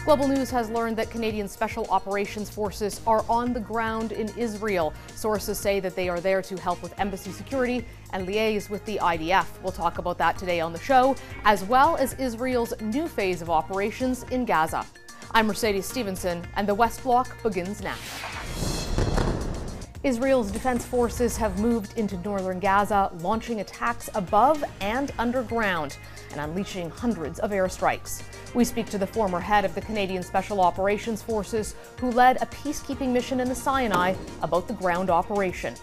Global News has learned that Canadian Special Operations Forces are on the ground in Israel. Sources say that they are there to help with embassy security and liaise with the IDF. We'll talk about that today on the show, as well as Israel's new phase of operations in Gaza. I'm Mercedes Stephenson, and the West Block begins now. Israel's defense forces have moved into northern Gaza, launching attacks above and underground and unleashing hundreds of airstrikes. We speak to the former head of the Canadian Special Operations Forces, who led a peacekeeping mission in the Sinai, about the ground operation.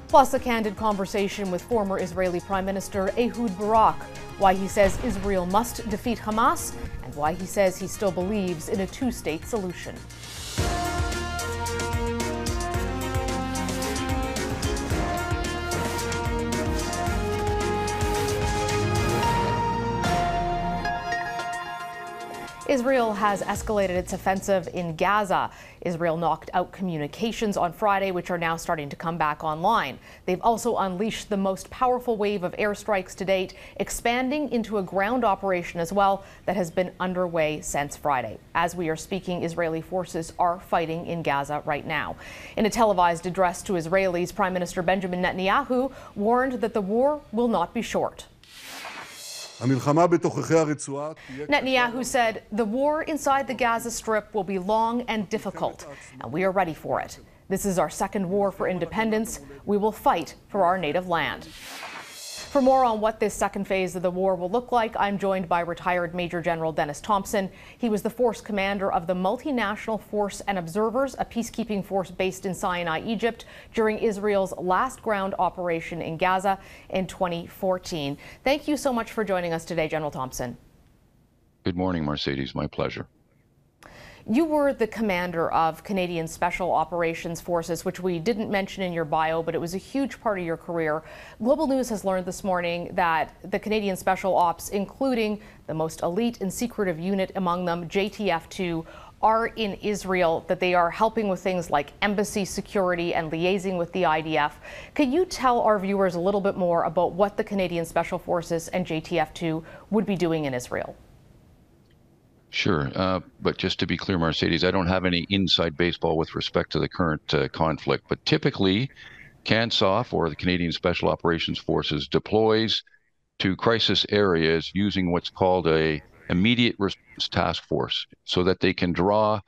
Plus, a candid conversation with former Israeli Prime Minister Ehud Barak, why he says Israel must defeat Hamas and why he says he still believes in a two-state solution. Israel has escalated its offensive in Gaza. Israel knocked out communications on Friday, which are now starting to come back online. They've also unleashed the most powerful wave of airstrikes to date, expanding into a ground operation as well that has been underway since Friday. As we are speaking, Israeli forces are fighting in Gaza right now. In a televised address to Israelis, Prime Minister Benjamin Netanyahu warned that the war will not be short. Netanyahu said the war inside the Gaza Strip will be long and difficult, and we are ready for it. This is our second war for independence. We will fight for our native land. For more on what this second phase of the war will look like, I'm joined by retired Major General Denis Thompson. He was the force commander of the Multinational Force and Observers, a peacekeeping force based in Sinai, Egypt, during Israel's last ground operation in Gaza in 2014. Thank you so much for joining us today, General Thompson. Good morning, Mercedes. My pleasure. You were the commander of Canadian Special Operations Forces, which we didn't mention in your bio, but it was a huge part of your career. Global News has learned this morning that the Canadian Special Ops, including the most elite and secretive unit among them, JTF-2, are in Israel, that they are helping with things like embassy security and liaising with the IDF. Could you tell our viewers a little bit more about what the Canadian Special Forces and JTF-2 would be doing in Israel? Sure. But just to be clear, Mercedes, I don't have any inside baseball with respect to the current conflict. But typically, CANSOF, or the Canadian Special Operations Forces, deploys to crisis areas using what's called a immediate response task force, so that they can draw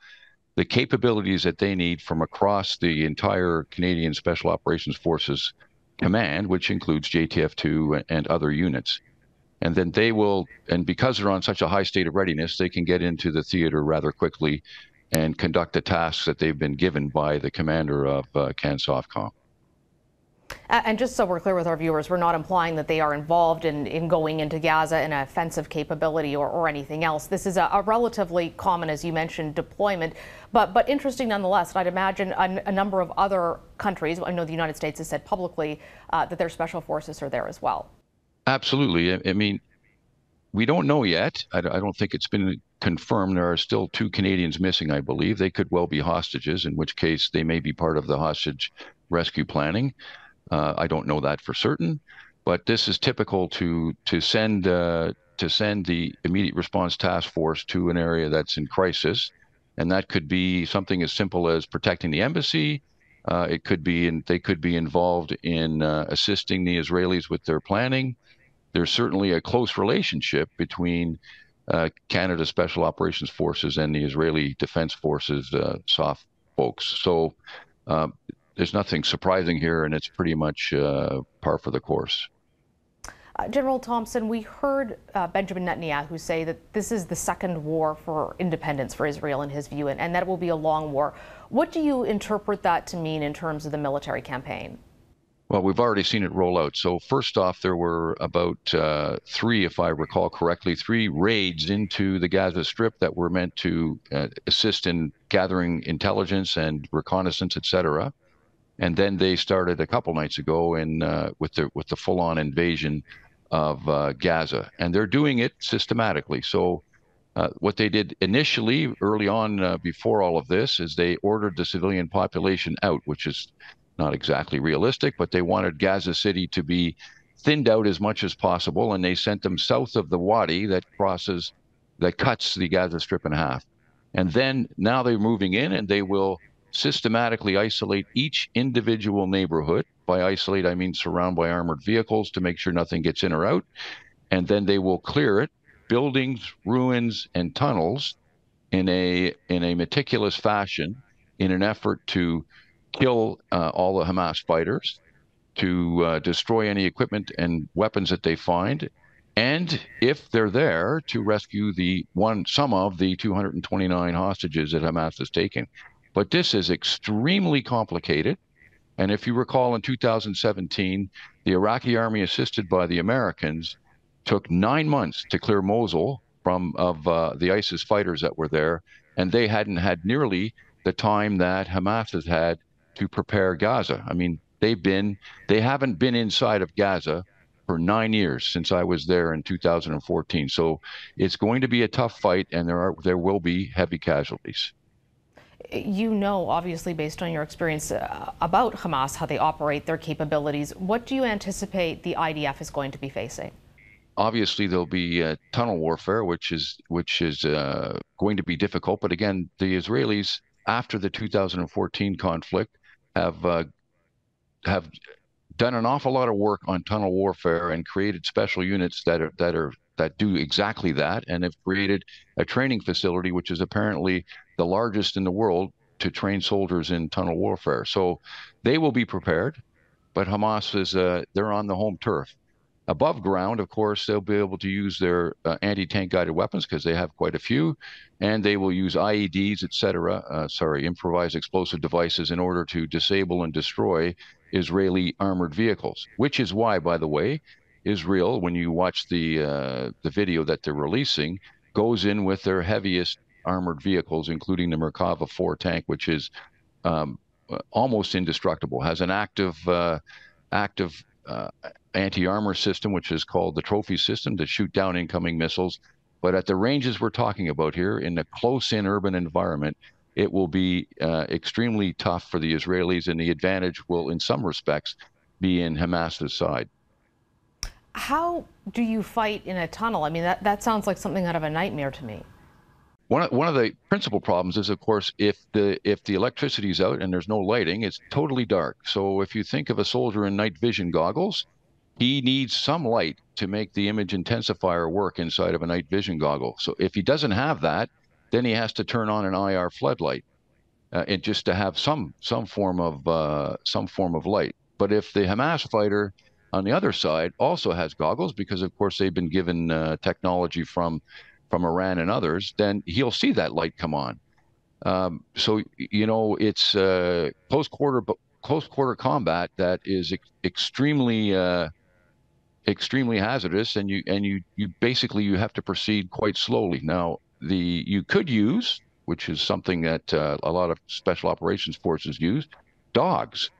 the capabilities that they need from across the entire Canadian Special Operations Forces command, which includes JTF-2 and other units. And then they will, and because they're on such a high state of readiness, they can get into the theater rather quickly and conduct the tasks that they've been given by the commander of CANSOFCOM. And just so we're clear with our viewers, we're not implying that they are involved in going into Gaza in an offensive capability or anything else. This is a relatively common, as you mentioned, deployment, but interesting nonetheless. I'd imagine a number of other countries, I know the United States has said publicly that their special forces are there as well. Absolutely. I mean, we don't know yet. I don't think it's been confirmed. There are still 2 Canadians missing, I believe. They could well be hostages, in which case they may be part of the hostage rescue planning. I don't know that for certain, but this is typical to send the immediate response task force to an area that's in crisis, and that could be something as simple as protecting the embassy. It could be, they could be involved in assisting the Israelis with their planning. There's certainly a close relationship between Canada's Special Operations Forces and the Israeli Defense Forces SOF folks. So there's nothing surprising here, and it's pretty much par for the course. General Thompson, we heard Benjamin Netanyahu say that this is the second war for independence for Israel in his view, and that it will be a long war. What do you interpret that to mean in terms of the military campaign? Well, we've already seen it roll out. So first off, there were about 3, if I recall correctly, 3 raids into the Gaza Strip that were meant to assist in gathering intelligence and reconnaissance, etc. And then they started a couple nights ago with the full-on invasion of Gaza, and they're doing it systematically. So what they did initially, early on, before all of this, is they ordered the civilian population out, which is not exactly realistic, but they wanted Gaza City to be thinned out as much as possible, and they sent them south of the Wadi that crosses that cuts the Gaza Strip in half. And then now they're moving in and they will systematically isolate each individual neighborhood. By isolate, I mean surround by armored vehicles to make sure nothing gets in or out. And then they will clear it, buildings, ruins, and tunnels in a meticulous fashion in an effort to kill all the Hamas fighters, to destroy any equipment and weapons that they find, and if they're there, to rescue some of the 229 hostages that Hamas has taken. But this is extremely complicated. And if you recall, in 2017, the Iraqi army, assisted by the Americans, took 9 months to clear Mosul of the ISIS fighters that were there, and they hadn't had nearly the time that Hamas has had to prepare Gaza. I mean, they haven't been inside of Gaza for 9 years since I was there in 2014. So it's going to be a tough fight, and there will be heavy casualties. You know, obviously, based on your experience about Hamas, how they operate, their capabilities. What do you anticipate the IDF is going to be facing? Obviously, there'll be tunnel warfare, which is going to be difficult. But again, the Israelis, after the 2014 conflict, have done an awful lot of work on tunnel warfare and created special units that do exactly that, and have created a training facility which is apparently the largest in the world to train soldiers in tunnel warfare. So they will be prepared, but Hamas they're on the home turf. Above ground, of course, they'll be able to use their anti-tank guided weapons because they have quite a few, and they will use IEDs, improvised explosive devices, in order to disable and destroy Israeli armored vehicles, which is why, by the way, Israel, when you watch the video that they're releasing, goes in with their heaviest armored vehicles, including the Merkava 4 tank, which is almost indestructible, has an active anti-armor system, which is called the trophy system, to shoot down incoming missiles. But at the ranges we're talking about here, in a close-in urban environment, it will be extremely tough for the Israelis, and the advantage will, in some respects, be in Hamas's side. How do you fight in a tunnel? I mean, that sounds like something out of a nightmare to me. One of the principal problems is, of course, if the electricity is out and there's no lighting, it's totally dark. So if you think of a soldier in night vision goggles, he needs some light to make the image intensifier work inside of a night vision goggle. So if he doesn't have that, then he has to turn on an IR floodlight, and just to have some form of light. But if the Hamas fighter on the other side also has goggles, because of course they've been given technology from Iran and others, then he'll see that light come on. So you know, it's close quarter combat that is extremely hazardous, and you basically have to proceed quite slowly. Now, you could use, which is something that a lot of special operations forces use, dogs.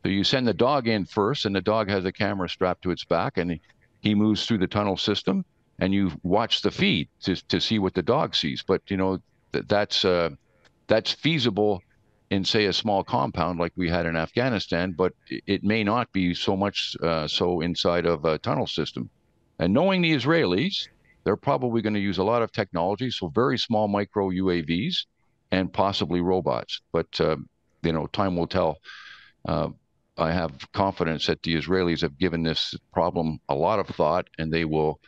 So you send the dog in first, and the dog has a camera strapped to its back, and he moves through the tunnel system, and you watch the feed to see what the dog sees. But you know, that's feasible in, say, a small compound like we had in Afghanistan, but it may not be so much so inside of a tunnel system. And knowing the Israelis, they're probably going to use a lot of technology, so very small micro UAVs and possibly robots. But you know, time will tell. I have confidence that the Israelis have given this problem a lot of thought, and they will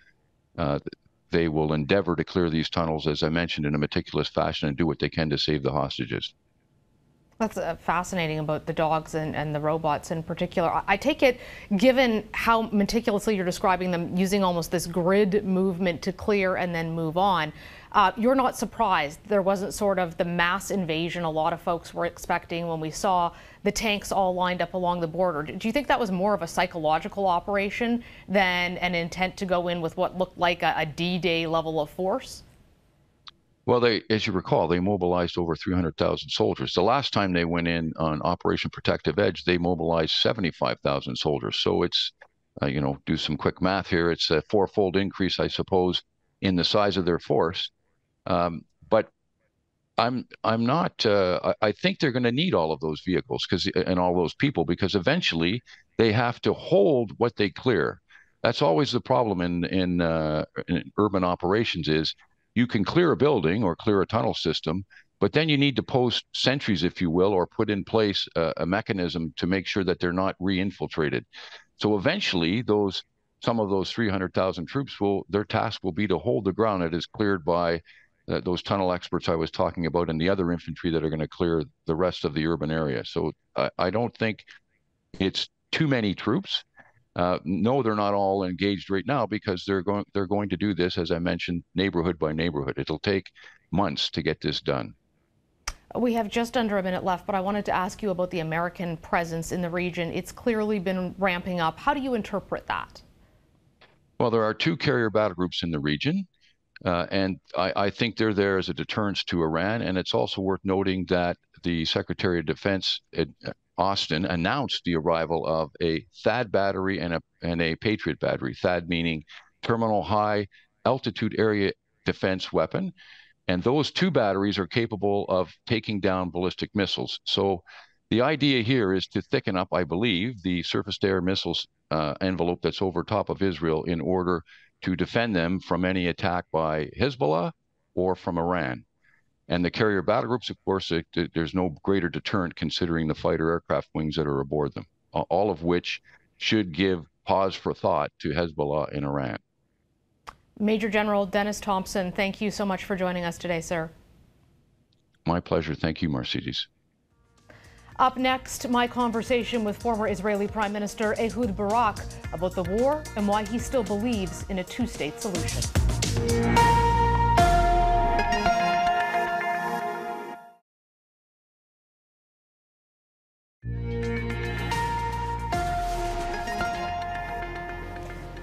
endeavor to clear these tunnels, as I mentioned, in a meticulous fashion, and do what they can to save the hostages. That's fascinating about the dogs and the robots in particular. I take it, given how meticulously you're describing them, using almost this grid movement to clear and then move on, you're not surprised there wasn't sort of the mass invasion a lot of folks were expecting when we saw the tanks all lined up along the border. Do you think that was more of a psychological operation than an intent to go in with what looked like a D-Day level of force? Well, as you recall, they mobilized over 300,000 soldiers. The last time they went in on Operation Protective Edge, they mobilized 75,000 soldiers. So it's, you know, do some quick math here. It's a fourfold increase, I suppose, in the size of their force. But I'm not. I think they're going to need all of those vehicles and all those people, because eventually they have to hold what they clear. That's always the problem in urban operations, is you can clear a building or clear a tunnel system, but then you need to post sentries, if you will, or put in place a mechanism to make sure that they're not re-infiltrated. So eventually, some of those 300,000 troops their task will be to hold the ground that is cleared by those tunnel experts I was talking about and the other infantry that are going to clear the rest of the urban area. So I don't think it's too many troops. No, they're not all engaged right now because they're going to do this, as I mentioned, neighborhood by neighborhood. It'll take months to get this done. We have just under a minute left, but I wanted to ask you about the American presence in the region. It's clearly been ramping up. How do you interpret that? Well, there are 2 carrier battle groups in the region, and I think they're there as a deterrence to Iran. And it's also worth noting that the Secretary of Defense, Austin, announced the arrival of a THAAD battery and a Patriot battery. THAAD meaning Terminal High Altitude Area Defense Weapon. And those 2 batteries are capable of taking down ballistic missiles. So the idea here is to thicken up, I believe, the surface-to-air missiles envelope that's over top of Israel in order to defend them from any attack by Hezbollah or from Iran. And the carrier battle groups, of course, there's no greater deterrent considering the fighter aircraft wings that are aboard them, all of which should give pause for thought to Hezbollah in Iran. Major General Denis Thompson, thank you so much for joining us today, sir. My pleasure. Thank you, Mercedes. Up next, my conversation with former Israeli Prime Minister Ehud Barak about the war and why he still believes in a two-state solution.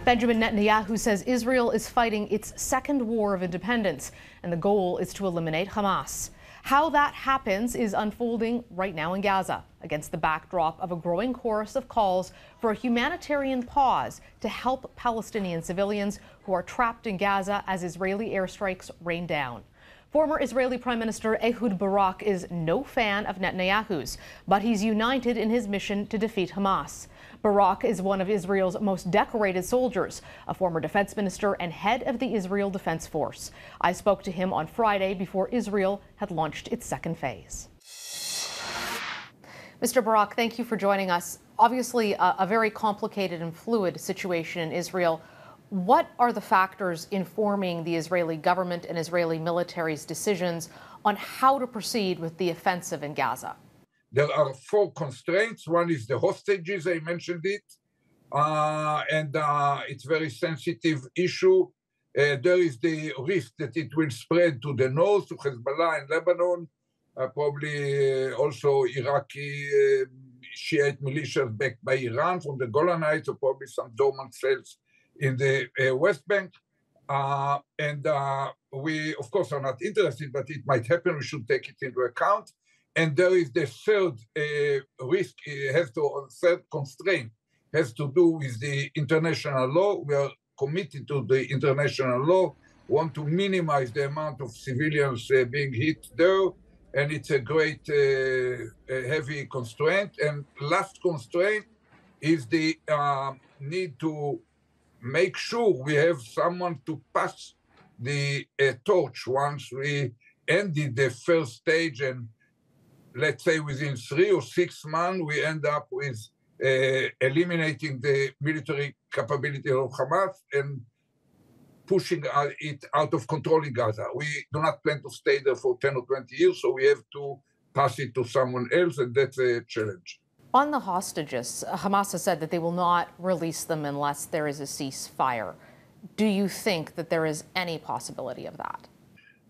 Benjamin Netanyahu says Israel is fighting its second war of independence, and the goal is to eliminate Hamas. How that happens is unfolding right now in Gaza, against the backdrop of a growing chorus of calls for a humanitarian pause to help Palestinian civilians who are trapped in Gaza as Israeli airstrikes rain down. Former Israeli Prime Minister Ehud Barak is no fan of Netanyahu's, but he's united in his mission to defeat Hamas. Barak is one of Israel's most decorated soldiers, a former defense minister and head of the Israel Defense Force. I spoke to him on Friday before Israel had launched its second phase. Mr. Barak, thank you for joining us. Obviously, a very complicated and fluid situation in Israel. What are the factors informing the Israeli government and Israeli military's decisions on how to proceed with the offensive in Gaza? There are 4 constraints. One is the hostages, I mentioned it, and it's a very sensitive issue. There is the risk that it will spread to the north, to Hezbollah and Lebanon, probably also Iraqi Shiite militias backed by Iran from the Golan Heights, or probably some dormant cells in the West Bank. And we, of course, are not interested, but it might happen. We should take it into account. And there is the third risk, third constraint, has to do with the international law. We are committed to the international law, want to minimize the amount of civilians being hit there, and it's a great heavy constraint. And last constraint is the need to make sure we have someone to pass the torch once we ended the first stage, and let's say within 3 or 6 months, we end up with eliminating the military capability of Hamas and pushing it out of control in Gaza. We do not plan to stay there for 10 or 20 years, so we have to pass it to someone else, and that's a challenge. On the hostages, Hamas has said that they will not release them unless there is a ceasefire. Do you think that there is any possibility of that?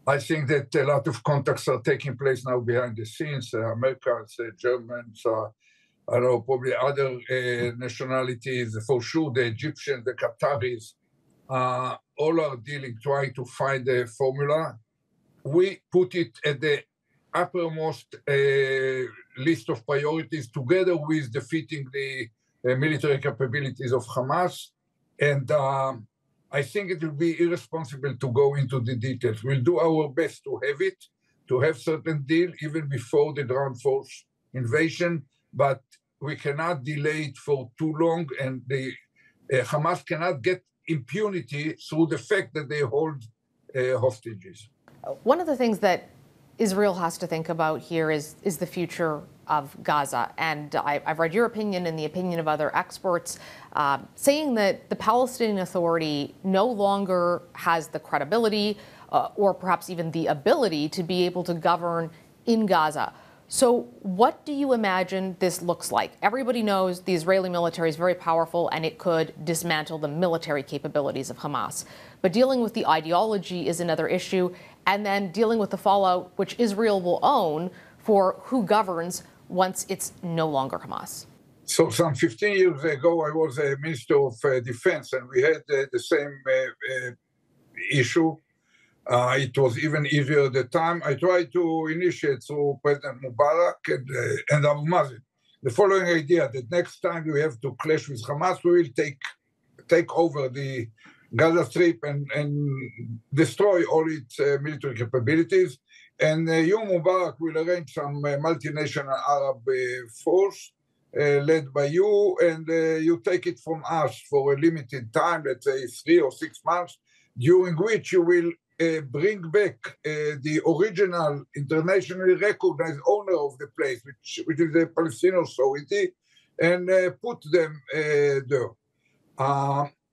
I think that a lot of contacts are taking place now behind the scenes. Americans, Germans, I don't know, probably other nationalities, for sure, the Egyptians, the Qataris, all are trying to find a formula. We put it at the uppermost list of priorities together with defeating the military capabilities of Hamas. And I think it will be irresponsible to go into the details. We'll do our best to have it, to have certain deal even before the ground force invasion, but we cannot delay it for too long, and the Hamas cannot get impunity through the fact that they hold hostages. One of the things that Israel has to think about here is the future of Gaza. And I've read your opinion and the opinion of other experts saying that the Palestinian Authority no longer has the credibility or perhaps even the ability to be able to govern in Gaza. So what do you imagine this looks like? Everybody knows the Israeli military is very powerful and it could dismantle the military capabilities of Hamas. But dealing with the ideology is another issue, and then dealing with the fallout, which Israel will own, for who governs once it's no longer Hamas. So some 15 years ago, I was a Minister of Defense, and we had the same issue. It was even easier at the time. I tried to initiate through President Mubarak and Abu Mazen the following idea that next time we have to clash with Hamas, we will take over the Gaza Strip and destroy all its military capabilities. And you, Mubarak, will arrange some multinational Arab force led by you, and you take it from us for a limited time, let's say 3 or 6 months, during which you will bring back the original internationally recognized owner of the place, which is the Palestinian Authority, and put them there.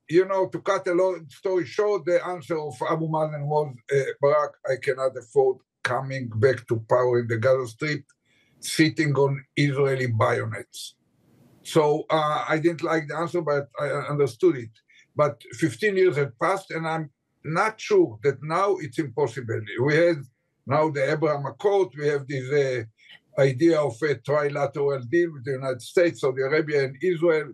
To cut a long story short, the answer of Abu Mazen was, Barak, I cannot afford coming back to power in the Gaza Strip, sitting on Israeli bayonets. So I didn't like the answer, but I understood it. But 15 years had passed, and I'm not sure that now it's impossible. We had now the Abraham Accord. We have this idea of a trilateral deal with the United States, Saudi Arabia, and Israel.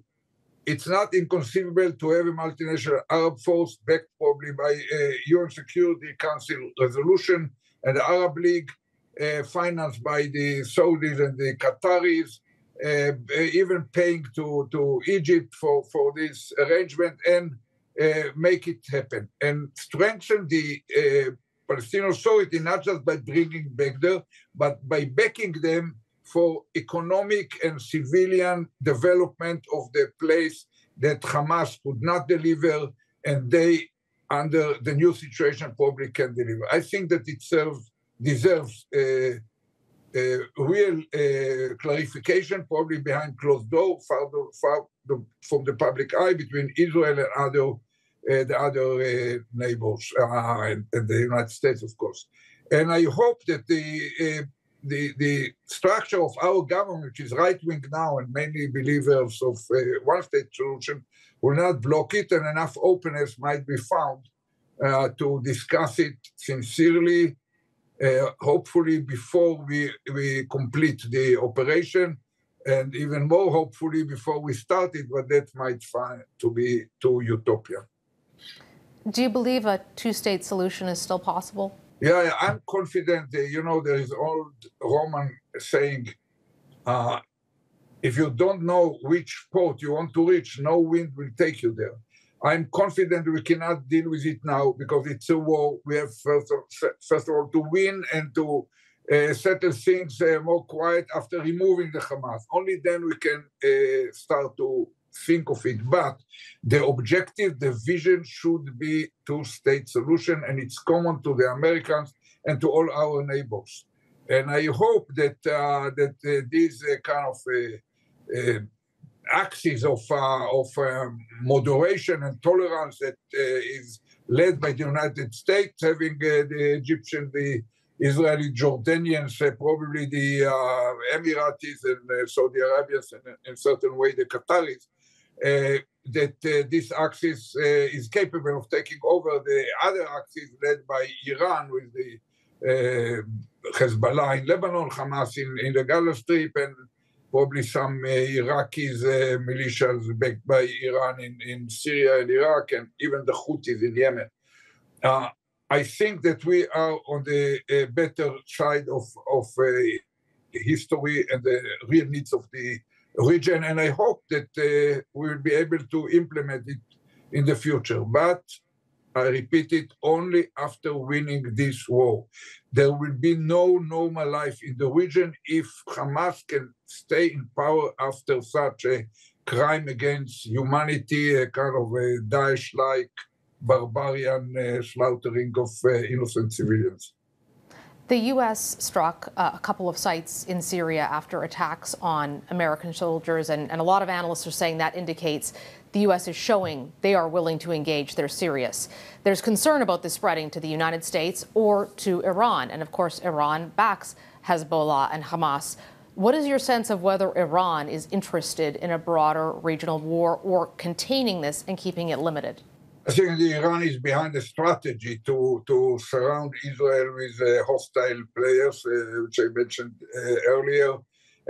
It's not inconceivable to have a multinational Arab force backed probably by a UN Security Council resolution and the Arab League, financed by the Saudis and the Qataris, even paying to Egypt for this arrangement, and make it happen and strengthen the Palestinian Authority, not just by bringing back there, but by backing them for economic and civilian development of the place that Hamas could not deliver, and they, under the new situation, probably can deliver. I think that it deserves real clarification, probably behind closed door, far from the public eye, between Israel and the other neighbors, and the United States, of course. And I hope that the structure of our government, which is right-wing now and mainly believers of one-state solution, will not block it, and enough openness might be found to discuss it sincerely, hopefully before we complete the operation, and even more hopefully before we start it, but that might find to be too utopia. Do you believe a two-state solution is still possible? Yeah, I'm confident. There is old Roman saying, if you don't know which port you want to reach, no wind will take you there. I'm confident we cannot deal with it now because it's a war. We have first of all to win and to settle things more quiet after removing the Hamas. Only then we can start to think of it. But the objective, the vision should be two-state solution, and it's common to the Americans and to all our neighbors. And I hope that this kind of axis of moderation and tolerance that is led by the United States, having the Egyptians, the Israeli Jordanians, probably the Emiratis and Saudi Arabians, and in a certain way the Qataris, that this axis is capable of taking over the other axis led by Iran with the Hezbollah in Lebanon, Hamas in the Gaza Strip, and probably some Iraqis, militias backed by Iran in Syria and Iraq, and even the Houthis in Yemen. I think that we are on the better side of history and the real needs of the region, and I hope that we will be able to implement it in the future. But I repeat it, only after winning this war. There will be no normal life in the region if Hamas can stay in power after such a crime against humanity, a kind of a Daesh-like barbarian slaughtering of innocent civilians. The U.S. struck a couple of sites in Syria after attacks on American soldiers, and a lot of analysts are saying that indicates the U.S. is showing they are willing to engage. They're serious. There's concern about this spreading to the United States or to Iran, and of course Iran backs Hezbollah and Hamas. What is your sense of whether Iran is interested in a broader regional war or containing this and keeping it limited? I think Iran is behind the strategy to surround Israel with hostile players, which I mentioned earlier,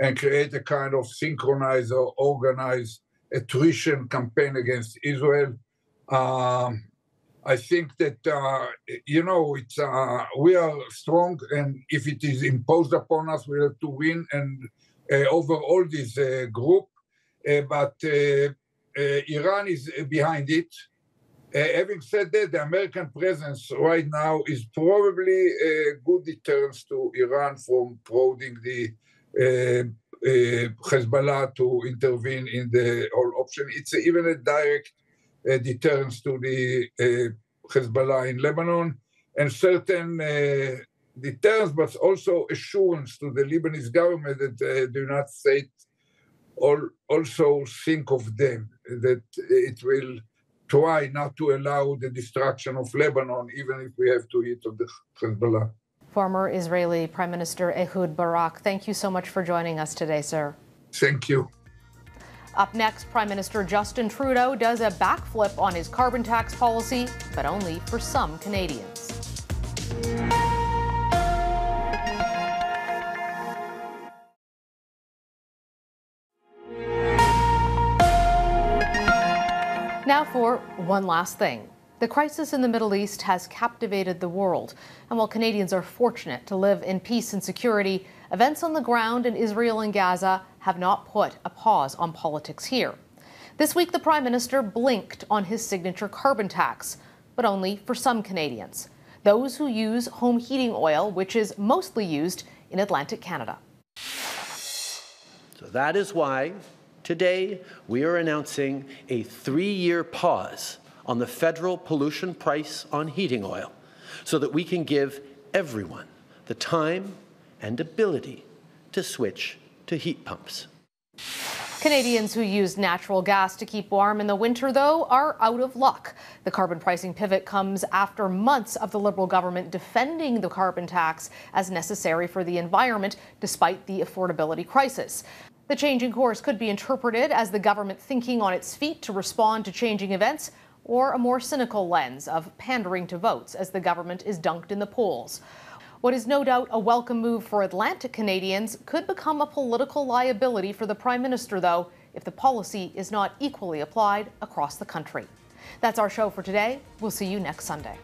and create a kind of synchronized or organized attrition campaign against Israel. I think that, we are strong, and if it is imposed upon us, we have to win and overall this group. But Iran is behind it. Having said that, the American presence right now is probably a good deterrence to Iran from prodding the Hezbollah to intervene in the whole option. It's even a direct deterrence to the Hezbollah in Lebanon, and certain deterrence, but also assurance to the Lebanese government that the United States also think of them, that it will try not to allow the destruction of Lebanon, even if we have to hit on the Hezbollah. Former Israeli Prime Minister Ehud Barak, thank you so much for joining us today, sir. Thank you. Up next, Prime Minister Justin Trudeau does a backflip on his carbon tax policy, but only for some Canadians. Now for one last thing. The crisis in the Middle East has captivated the world. And while Canadians are fortunate to live in peace and security, events on the ground in Israel and Gaza have not put a pause on politics here. This week, the Prime Minister blinked on his signature carbon tax, but only for some Canadians, those who use home heating oil, which is mostly used in Atlantic Canada. So that is why today, we are announcing a 3-year pause on the federal pollution price on heating oil so that we can give everyone the time and ability to switch to heat pumps. Canadians who use natural gas to keep warm in the winter, though, are out of luck. The carbon pricing pivot comes after months of the Liberal government defending the carbon tax as necessary for the environment, despite the affordability crisis. The changing course could be interpreted as the government thinking on its feet to respond to changing events, or a more cynical lens of pandering to votes as the government is dunked in the polls. What is no doubt a welcome move for Atlantic Canadians could become a political liability for the Prime Minister, though, if the policy is not equally applied across the country. That's our show for today. We'll see you next Sunday.